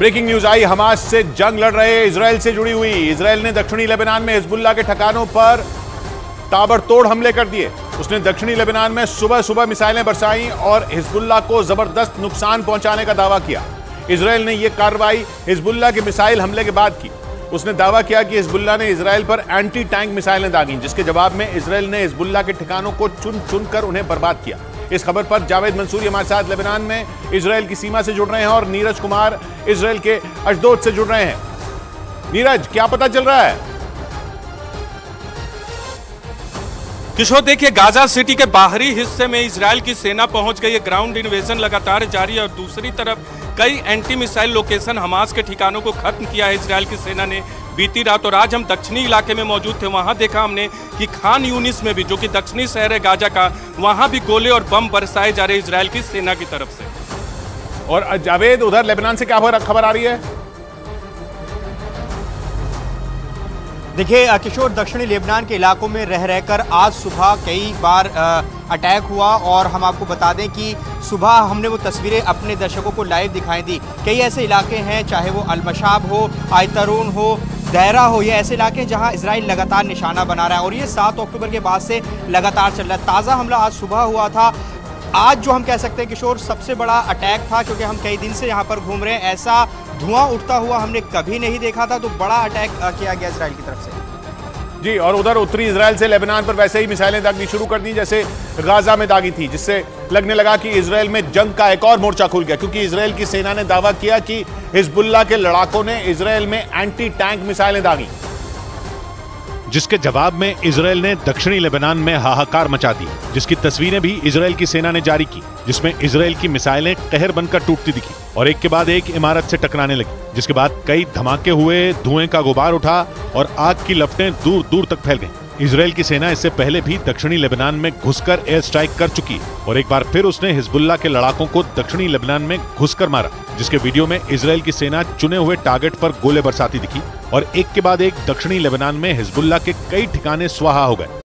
Breaking news आई, Hamas से जंग लड़ रहे इजराइल से जुड़ी हुई। इजराइल ने दक्षिणी लेबनान में हिजबुल्लाह के ठिकानों पर ताबड़तोड़ हमले कर दिए। उसने दक्षिणी लेबनान में सुबह सुबह मिसाइलें बरसाई और हिजबुल्लाह को जबरदस्त नुकसान पहुंचाने का दावा किया। इजराइल ने यह कार्रवाई हिजबुल्लाह के मिसाइल हमले के बाद की। उसने दावा किया कि हिजबुल्लाह ने इजराइल पर एंटी टैंक मिसाइलें दागी, जिसके जवाब में इजराइल ने हिजबुल्लाह के ठिकानों को चुन चुन कर उन्हें बर्बाद किया। इस खबर पर जावेद मंसूरी हमारे साथ लेबनान में इजराइल की सीमा से जुड़ रहे हैं और नीरज कुमार इजराइल के अशदोद से जुड़ रहे हैं। नीरज, क्या पता चल रहा है? किशोर, देखिए, गाजा सिटी के बाहरी हिस्से में इजराइल की सेना पहुंच गई है। ग्राउंड इन्वेजन लगातार जारी है और दूसरी तरफ कई एंटी मिसाइल लोकेशन हमास के ठिकानों को खत्म किया है इजराइल की सेना ने बीती रात। और आज हम दक्षिणी इलाके में मौजूद थे, वहां देखा हमने कि खान यूनिस में भी, जो कि दक्षिणी शहर है गाजा का, वहां भी गोले और बम बरसाए जा रहे इजराइल की सेना की तरफ से। और जावेद, उधर लेबनान से क्या खबर आ रही है? देखिए किशोर, दक्षिणी लेबनान के इलाकों में रह रहकर आज सुबह कई बार अटैक हुआ और हम आपको बता दें कि सुबह हमने वो तस्वीरें अपने दर्शकों को लाइव दिखाई दी। कई ऐसे इलाके हैं, चाहे वो अलमशाब हो, आयतरून हो, दायरा हो, ये ऐसे इलाके हैं जहां इजराइल लगातार निशाना बना रहा है और ये 7 अक्टूबर के बाद से लगातार चल रहा है। ताज़ा हमला आज सुबह हुआ था। आज जो हम कह सकते हैं किशोर, सबसे बड़ा अटैक था, क्योंकि हम कई दिन से यहाँ पर घूम रहे हैं। ऐसा धुआं उठता हुआ हमने कभी नहीं देखा था, तो बड़ा अटैक किया गया इजराइल की तरफ से। जी, और उधर उत्तरी इजराइल से लेबनान पर वैसे ही मिसाइलें दागनी शुरू कर दी जैसे गाजा में दागी थी, जिससे लगने लगा कि इजराइल में जंग का एक और मोर्चा खुल गया, क्योंकि इजराइल की सेना ने दावा किया कि हिजबुल्लाह के लड़ाकों ने इजराइल में एंटी टैंक मिसाइलें दागी, जिसके जवाब में इजराइल ने दक्षिणी लेबनान में हाहाकार मचा दी, जिसकी तस्वीरें भी इजराइल की सेना ने जारी की, जिसमें इजराइल की मिसाइलें कहर बनकर टूटती दिखी और एक के बाद एक इमारत से टकराने लगी, जिसके बाद कई धमाके हुए, धुएं का गुबार उठा और आग की लपटें दूर दूर तक फैल गईं। इजराइल की सेना इससे पहले भी दक्षिणी लेबनान में घुसकर एयर स्ट्राइक कर चुकी है और एक बार फिर उसने हिजबुल्लाह के लड़ाकों को दक्षिणी लेबनान में घुसकर मारा, जिसके वीडियो में इजराइल की सेना चुने हुए टारगेट पर गोले बरसाती दिखी और एक के बाद एक दक्षिणी लेबनान में हिजबुल्लाह के कई ठिकाने स्वाहा हो गए।